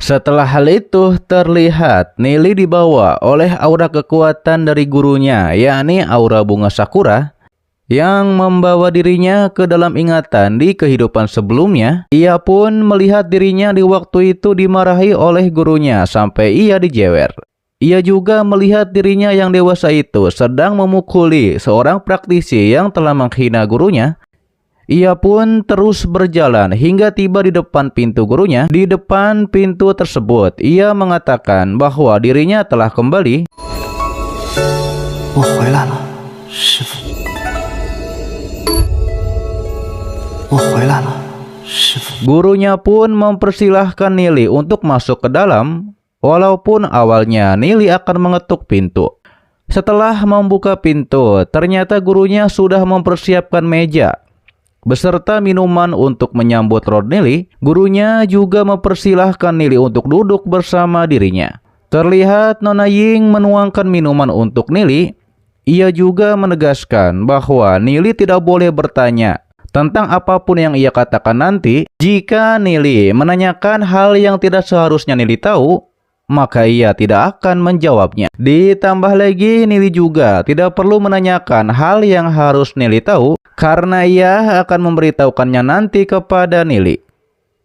Setelah hal itu terlihat, Nili dibawa oleh aura kekuatan dari gurunya, yakni aura bunga sakura, yang membawa dirinya ke dalam ingatan di kehidupan sebelumnya. Ia pun melihat dirinya di waktu itu dimarahi oleh gurunya sampai ia dijewer. Ia juga melihat dirinya yang dewasa itu sedang memukuli seorang praktisi yang telah menghina gurunya. Ia pun terus berjalan hingga tiba di depan pintu gurunya. Di depan pintu tersebut, ia mengatakan bahwa dirinya telah kembali. 我回来了，师傅。我回来了，师傅。 Gurunya pun mempersilahkan Nili untuk masuk ke dalam, walaupun awalnya Nili akan mengetuk pintu. Setelah membuka pintu, ternyata gurunya sudah mempersiapkan meja beserta minuman untuk menyambut roh Nili. Gurunya juga mempersilahkan Nili untuk duduk bersama dirinya. Terlihat Nona Ying menuangkan minuman untuk Nili. Ia juga menegaskan bahwa Nili tidak boleh bertanya tentang apapun yang ia katakan nanti. Jika Nili menanyakan hal yang tidak seharusnya Nili tahu, maka ia tidak akan menjawabnya. Ditambah lagi, Nili juga tidak perlu menanyakan hal yang harus Nili tahu, karena ia akan memberitahukannya nanti kepada Nili.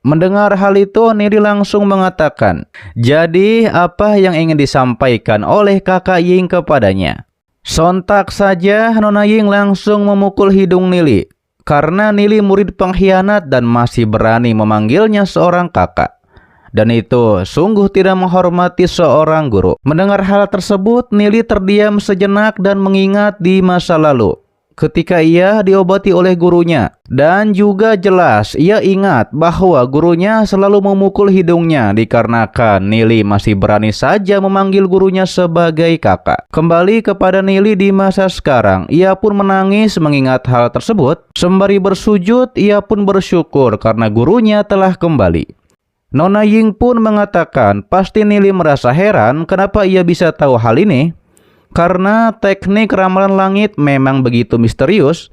Mendengar hal itu, Nili langsung mengatakan, jadi apa yang ingin disampaikan oleh kakak Ying kepadanya? Sontak saja Nona Ying langsung memukul hidung Nili, karena Nili murid pengkhianat dan masih berani memanggilnya seorang kakak. Dan itu sungguh tidak menghormati seorang guru. Mendengar hal tersebut, Nili terdiam sejenak dan mengingat di masa lalu ketika ia diobati oleh gurunya. Dan juga jelas ia ingat bahwa gurunya selalu memukul hidungnya dikarenakan Nili masih berani saja memanggil gurunya sebagai kakak. Kembali kepada Nili di masa sekarang, ia pun menangis mengingat hal tersebut. Sembari bersujud, ia pun bersyukur karena gurunya telah kembali. Nona Ying pun mengatakan pasti Nili merasa heran kenapa ia bisa tahu hal ini, karena teknik ramalan langit memang begitu misterius.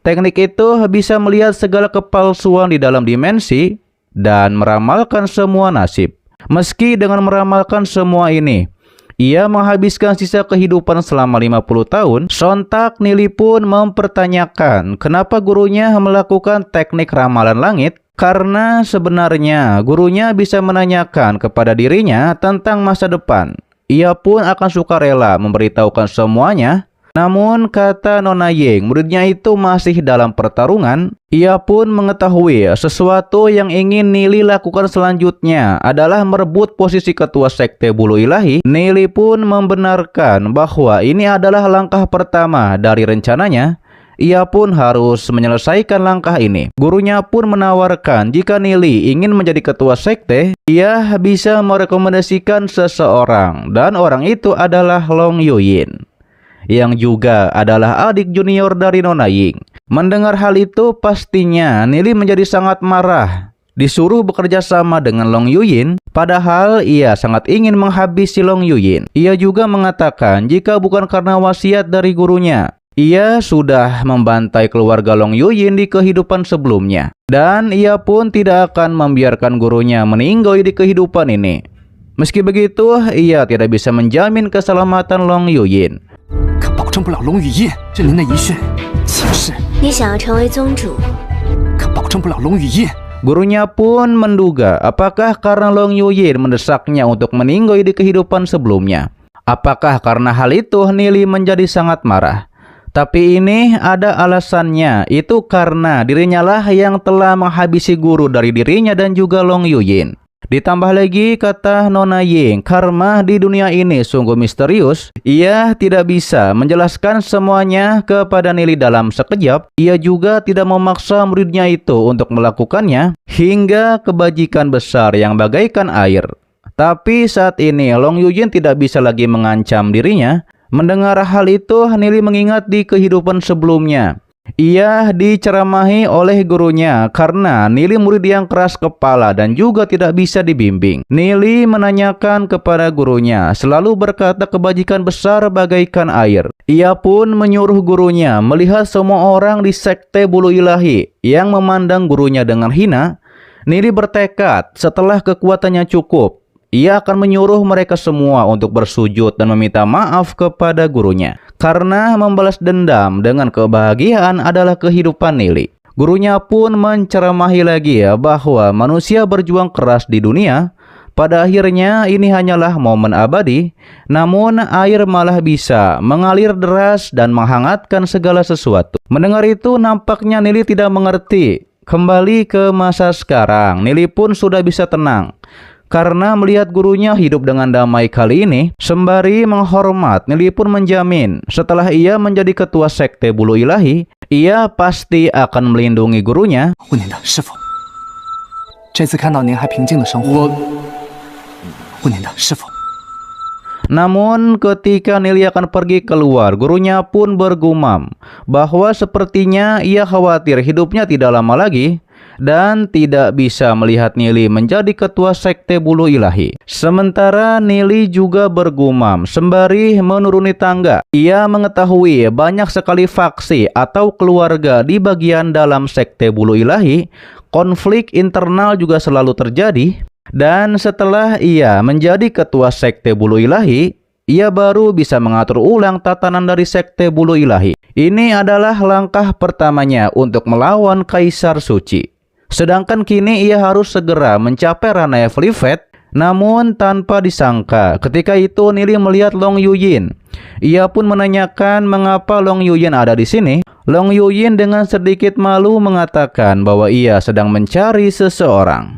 Teknik itu bisa melihat segala kepalsuan di dalam dimensi dan meramalkan semua nasib. Meski dengan meramalkan semua ini, ia menghabiskan sisa kehidupan selama 50 tahun. Sontak Nili pun mempertanyakan kenapa gurunya melakukan teknik ramalan langit. Karena sebenarnya gurunya bisa menanyakan kepada dirinya tentang masa depan. Ia pun akan sukarela memberitahukan semuanya. Namun kata Nona Ying, muridnya itu masih dalam pertarungan. Ia pun mengetahui sesuatu yang ingin Nili lakukan selanjutnya adalah merebut posisi ketua sekte bulu ilahi. Nili pun membenarkan bahwa ini adalah langkah pertama dari rencananya. Ia pun harus menyelesaikan langkah ini. Gurunya pun menawarkan jika Nili ingin menjadi ketua sekte, ia bisa merekomendasikan seseorang, dan orang itu adalah Long Yuyin, yang juga adalah adik junior dari Nona Ying. Mendengar hal itu, pastinya Nili menjadi sangat marah. Disuruh bekerja sama dengan Long Yuyin, padahal ia sangat ingin menghabisi Long Yuyin. Ia juga mengatakan jika bukan karena wasiat dari gurunya, ia sudah membantai keluarga Long Yuyin di kehidupan sebelumnya. Dan ia pun tidak akan membiarkan gurunya meninggal di kehidupan ini. Meski begitu, ia tidak bisa menjamin keselamatan Long Yuyin. 可保证不了龙羽印这灵的遗训，岂是？你想要成为宗主，可保证不了龙羽印。 Gurunya pun menduga apakah karena Long Yuyin mendesaknya untuk meninggal di kehidupan sebelumnya. Apakah karena hal itu Nili menjadi sangat marah? Tapi ini ada alasannya, itu karena dirinya lah yang telah menghabisi guru dari dirinya dan juga Long Yuyin. Ditambah lagi kata Nona Ying, karma di dunia ini sungguh misterius. Ia tidak bisa menjelaskan semuanya kepada Nili dalam sekejap. Ia juga tidak memaksa muridnya itu untuk melakukannya hingga kebajikan besar yang bagaikan air. Tapi saat ini Long Yuyin tidak bisa lagi mengancam dirinya. Mendengar hal itu, Nili mengingat di kehidupan sebelumnya. Ia diceramahi oleh gurunya karena Nili murid yang keras kepala dan juga tidak bisa dibimbing. Nili menanyakan kepada gurunya, selalu berkata kebajikan besar bagaikan air. Ia pun menyuruh gurunya melihat semua orang di sekte Bulu Ilahi yang memandang gurunya dengan hina. Nili bertekad setelah kekuatannya cukup, ia akan menyuruh mereka semua untuk bersujud dan meminta maaf kepada gurunya. Karena membalas dendam dengan kebahagiaan adalah kehidupan Nili. Gurunya pun menceramahi lagi bahwa manusia berjuang keras di dunia. Pada akhirnya ini hanyalah momen abadi. Namun air malah bisa mengalir deras dan menghangatkan segala sesuatu. Mendengar itu nampaknya Nili tidak mengerti. Kembali ke masa sekarang, Nili pun sudah bisa tenang. Karena melihat gurunya hidup dengan damai kali ini, sembari menghormat, Nili pun menjamin setelah ia menjadi ketua sekte Bulu Ilahi, ia pasti akan melindungi gurunya. 问您的师傅，这次看到您还平静的生活，问您的师傅。 Namun ketika Nili akan pergi keluar, gurunya pun bergumam bahwa sepertinya ia khawatir hidupnya tidak lama lagi dan tidak bisa melihat Nili menjadi ketua sekte Bulu Ilahi. Sementara Nili juga bergumam sembari menuruni tangga. Ia mengetahui banyak sekali faksi atau keluarga di bagian dalam sekte Bulu Ilahi. Konflik internal juga selalu terjadi. Dan setelah ia menjadi ketua sekte Bulu Ilahi, ia baru bisa mengatur ulang tatanan dari sekte Bulu Ilahi. Ini adalah langkah pertamanya untuk melawan Kaisar Suci. Sedangkan kini ia harus segera mencapai Ranai Vlivet. Namun tanpa disangka, ketika itu Nili melihat Long Yuyin. Ia pun menanyakan mengapa Long Yuyin ada di sini. Long Yuyin dengan sedikit malu mengatakan bahwa ia sedang mencari seseorang.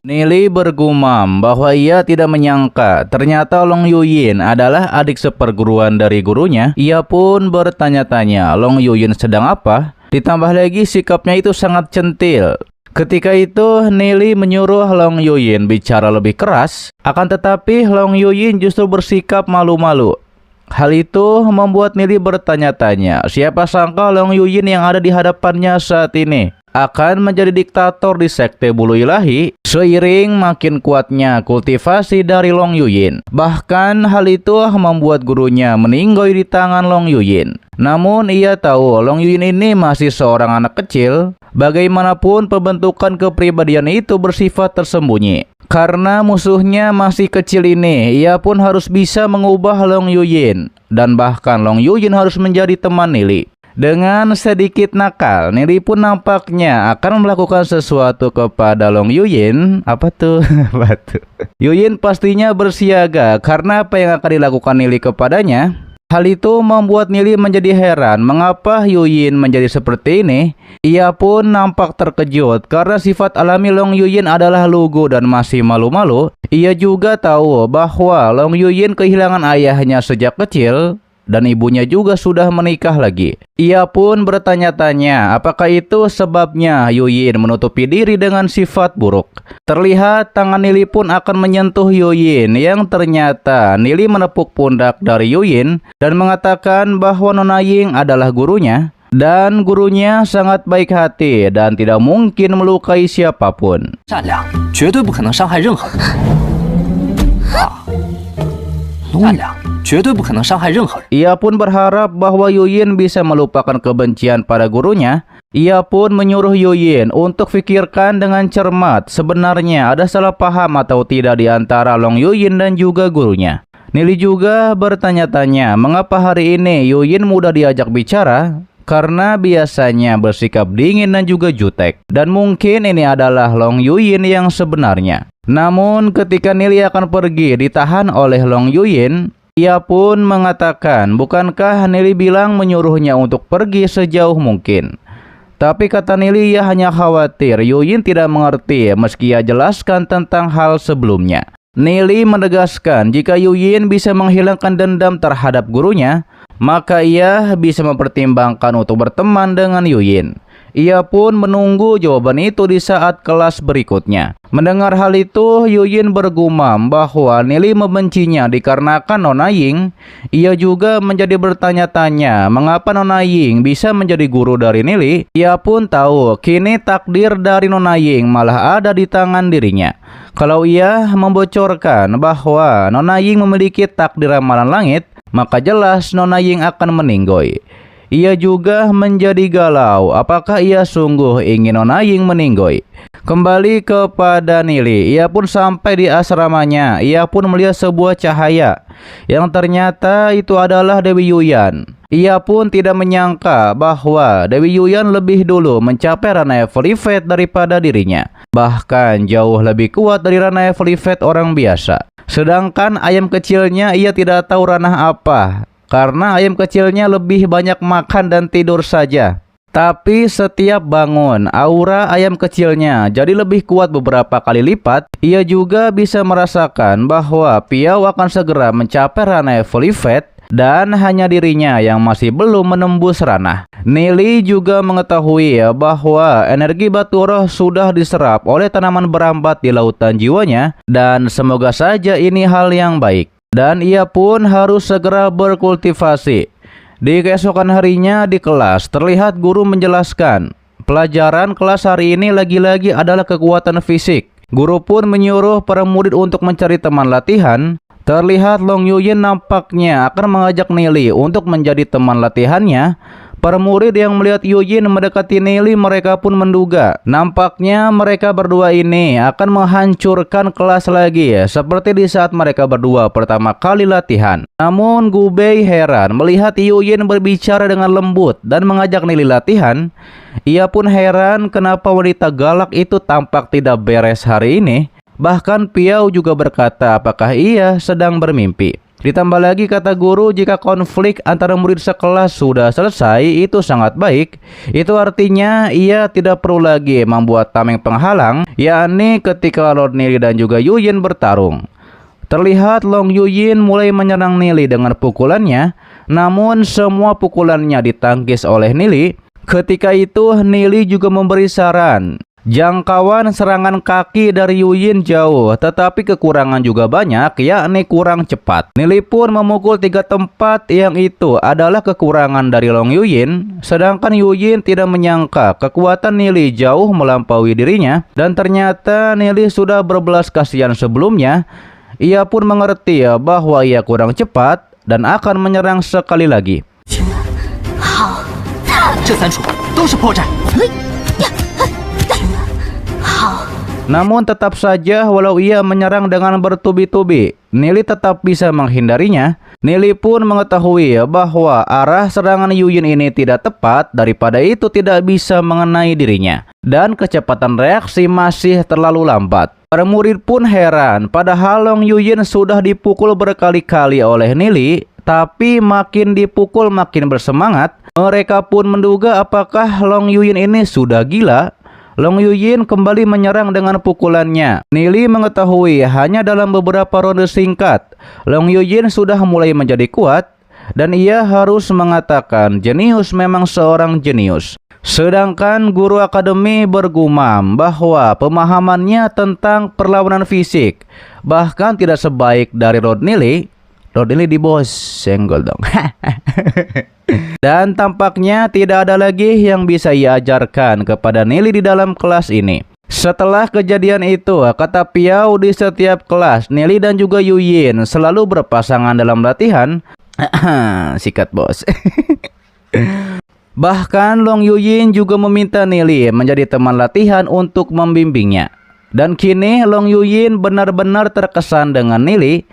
Nili bergumam bahwa ia tidak menyangka ternyata Long Yuyin adalah adik seperguruan dari gurunya. Ia pun bertanya-tanya Long Yuyin sedang apa. Ditambah lagi sikapnya itu sangat centil. Ketika itu Nili menyuruh Long Yuyin bicara lebih keras. Akan tetapi Long Yuyin justru bersikap malu-malu. Hal itu membuat Nili bertanya-tanya, siapa sangka Long Yuyin yang ada di hadapannya saat ini akan menjadi diktator di sekte Bulu Ilahi seiring makin kuatnya kultivasi dari Long Yuyin. Bahkan hal itu membuat gurunya meninggoy di tangan Long Yuyin. Namun ia tahu Long Yuyin ini masih seorang anak kecil. Bagaimanapun pembentukan kepribadian itu bersifat tersembunyi. Karena musuhnya masih kecil ini, ia pun harus bisa mengubah Long Yuyin. Dan bahkan Long Yuyin harus menjadi teman Nili. Dengan sedikit nakal, Nili pun nampaknya akan melakukan sesuatu kepada Long Yuyin. Apa tuh? Yuyin pastinya bersiaga karena apa yang akan dilakukan Nili kepadanya. Hal itu membuat Nili menjadi heran mengapa Yuyin menjadi seperti ini. Ia pun nampak terkejut karena sifat alami Long Yuyin adalah lugu dan masih malu-malu. Ia juga tahu bahwa Long Yuyin kehilangan ayahnya sejak kecil dan ibunya juga sudah menikah lagi. Ia pun bertanya-tanya apakah itu sebabnya Yuyin menutupi diri dengan sifat buruk. Terlihat tangan Nili pun akan menyentuh Yuyin yang ternyata Nili menepuk pundak dari Yuyin dan mengatakan bahwa Nona Ying adalah gurunya. Dan gurunya sangat baik hati dan tidak mungkin melukai siapapun. 善良，绝对不可能伤害任何人。啊，善良，绝对不可能伤害任何人。 Ia pun berharap bahwa Yuyin bisa melupakan kebencian pada gurunya. Ia pun menyuruh Yuyin untuk pikirkan dengan cermat sebenarnya ada salah paham atau tidak di antara Long Yuyin dan juga gurunya. Nili juga bertanya-tanya mengapa hari ini Yuyin mudah diajak bicara. Karena biasanya bersikap dingin dan juga jutek. Dan mungkin ini adalah Long Yuyin yang sebenarnya. Namun ketika Nili akan pergi ditahan oleh Long Yuyin, ia pun mengatakan bukankah Nili bilang menyuruhnya untuk pergi sejauh mungkin. Tapi kata Nili ia hanya khawatir Yuyin tidak mengerti meski ia jelaskan tentang hal sebelumnya. Nili menegaskan jika Yuyin bisa menghilangkan dendam terhadap gurunya, maka ia bisa mempertimbangkan untuk berteman dengan Yuyin. Ia pun menunggu jawaban itu di saat kelas berikutnya. Mendengar hal itu, Yuyin bergumam bahwa Nili membencinya dikarenakan Nona Ying. Ia juga menjadi bertanya-tanya mengapa Nona Ying bisa menjadi guru dari Nili. Ia pun tahu kini takdir dari Nona Ying malah ada di tangan dirinya. Kalau ia membocorkan bahwa Nona Ying memiliki takdir ramalan langit, maka jelas Nona Ying akan meninggoy. Ia juga menjadi galau apakah ia sungguh ingin Nona Ying meninggoy. Kembali kepada Nili, ia pun sampai di asramanya. Ia pun melihat sebuah cahaya yang ternyata itu adalah Dewi Yuyan. Ia pun tidak menyangka bahwa Dewi Yuyan lebih dulu mencapai ranah Evelifet daripada dirinya. Bahkan jauh lebih kuat dari ranah Evelifet orang biasa. Sedangkan ayam kecilnya ia tidak tahu ranah apa, karena ayam kecilnya lebih banyak makan dan tidur saja. Tapi setiap bangun, aura ayam kecilnya jadi lebih kuat beberapa kali lipat. Ia juga bisa merasakan bahwa Piao akan segera mencapai ranah Evelifet dan hanya dirinya yang masih belum menembus ranah. Nili juga mengetahui bahwa energi batu roh sudah diserap oleh tanaman berambat di lautan jiwanya, dan semoga saja ini hal yang baik. Dan ia pun harus segera berkultivasi. Di keesokan harinya di kelas, terlihat guru menjelaskan pelajaran kelas hari ini lagi-lagi adalah kekuatan fisik. Guru pun menyuruh para murid untuk mencari teman latihan. Terlihat Long Yuyin nampaknya akan mengajak Nili untuk menjadi teman latihannya. Para murid yang melihat Yuyin mendekati Nili, mereka pun menduga nampaknya mereka berdua ini akan menghancurkan kelas lagi, seperti di saat mereka berdua pertama kali latihan. Namun Gubei heran melihat Yuyin berbicara dengan lembut dan mengajak Nili latihan. Ia pun heran kenapa wanita galak itu tampak tidak beres hari ini. Bahkan Piao juga berkata apakah ia sedang bermimpi. Ditambah lagi kata guru, jika konflik antara murid sekelas sudah selesai, itu sangat baik. Itu artinya ia tidak perlu lagi membuat tameng penghalang, yakni ketika Lord Nili dan juga Yuyin bertarung. Terlihat Long Yuyin mulai menyerang Nili dengan pukulannya, namun semua pukulannya ditangkis oleh Nili. Ketika itu Nili juga memberi saran. Jangkauan serangan kaki dari Yuyin jauh, tetapi kekurangan juga banyak, yakni kurang cepat. Nili pun memukul 3 tempat yang itu adalah kekurangan dari Long Yuyin. Sedangkan Yuyin tidak menyangka kekuatan Nili jauh melampaui dirinya. Dan ternyata Nili sudah berbelas kasihan sebelumnya. Ia pun mengerti bahwa ia kurang cepat dan akan menyerang sekali lagi. 这3处都是破绽。 Namun tetap saja walau ia menyerang dengan bertubi-tubi, Nili tetap bisa menghindarinya. Nili pun mengetahui bahwa arah serangan Yuyin ini tidak tepat, daripada itu tidak bisa mengenai dirinya. Dan kecepatan reaksi masih terlalu lambat. Para murid pun heran, padahal Long Yuyin sudah dipukul berkali-kali oleh Nili, tapi makin dipukul makin bersemangat. Mereka pun menduga apakah Long Yuyin ini sudah gila. Long Yuyin kembali menyerang dengan pukulannya. Nili mengetahui hanya dalam beberapa ronde singkat, Long Yuyin sudah mulai menjadi kuat, dan ia harus mengatakan jenius memang seorang jenius. Sedangkan guru akademi bergumam bahwa pemahamannya tentang perlawanan fisik bahkan tidak sebaik dari Lord Nili. Lord Nili di bos, senggol dong. Dan tampaknya tidak ada lagi yang bisa ia ajarkan kepada Nili di dalam kelas ini. Setelah kejadian itu, kata Piao, di setiap kelas Nili dan juga Yuyin selalu berpasangan dalam latihan. Sikat bos. Bahkan Long Yuyin juga meminta Nili menjadi teman latihan untuk membimbingnya. Dan kini Long Yuyin benar-benar terkesan dengan Nili.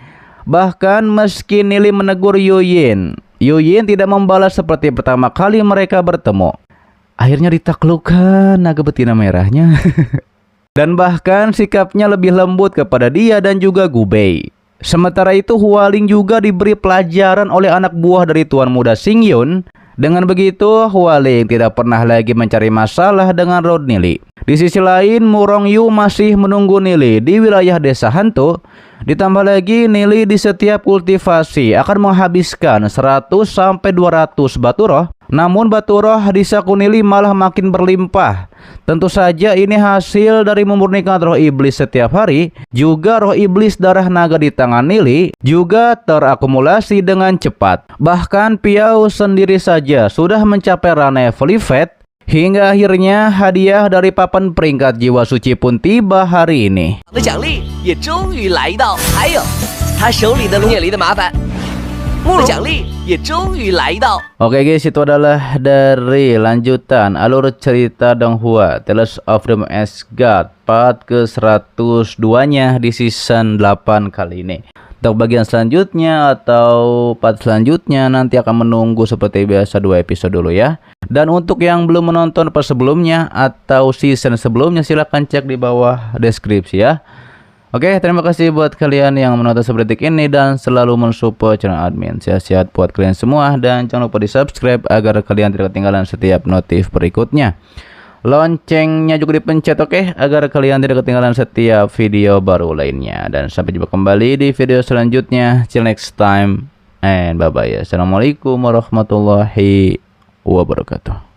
Bahkan meski Nili menegur Yuyin, Yuyin tidak membalas seperti pertama kali mereka bertemu. Akhirnya ditaklukkan naga betina merahnya. Dan bahkan sikapnya lebih lembut kepada dia dan juga Gubei. Sementara itu Hualing juga diberi pelajaran oleh anak buah dari Tuan Muda Xingyun. Dengan begitu Hualing tidak pernah lagi mencari masalah dengan Lord Nili. Di sisi lain, Murong Yu masih menunggu Nili di wilayah desa hantu. Ditambah lagi, Nili di setiap kultivasi akan menghabiskan 100 sampai 200 batu roh. Namun batu roh di saku Nili malah makin berlimpah. Tentu saja ini hasil dari memurnikan roh iblis setiap hari. Juga roh iblis darah naga di tangan Nili juga terakumulasi dengan cepat. Bahkan Piao sendiri saja sudah mencapai ranah Volivet. Hingga akhirnya hadiah dari papan peringkat jiwa suci pun tiba hari ini. 的奖励也终于来到，还有他手里的龙眼梨的麻烦，目录奖励也终于来到。 Oke guys, itu adalah dari lanjutan alur cerita Donghua Tales of the Asgard part ke-102-nya di season 8 kali ini. Untuk bagian selanjutnya atau part selanjutnya nanti akan menunggu seperti biasa 2 episode dulu ya. Dan untuk yang belum menonton part sebelumnya atau season sebelumnya silahkan cek di bawah deskripsi ya. Oke, terima kasih buat kalian yang menonton seperti ini dan selalu mensupport channel admin. Sehat-sehat buat kalian semua dan jangan lupa di subscribe agar kalian tidak ketinggalan setiap notif berikutnya. Loncengnya juga dipencet oke, agar kalian tidak ketinggalan setiap video baru lainnya. Dan sampai jumpa kembali di video selanjutnya. Till next time and bye bye. Assalamualaikum warahmatullahi wabarakatuh.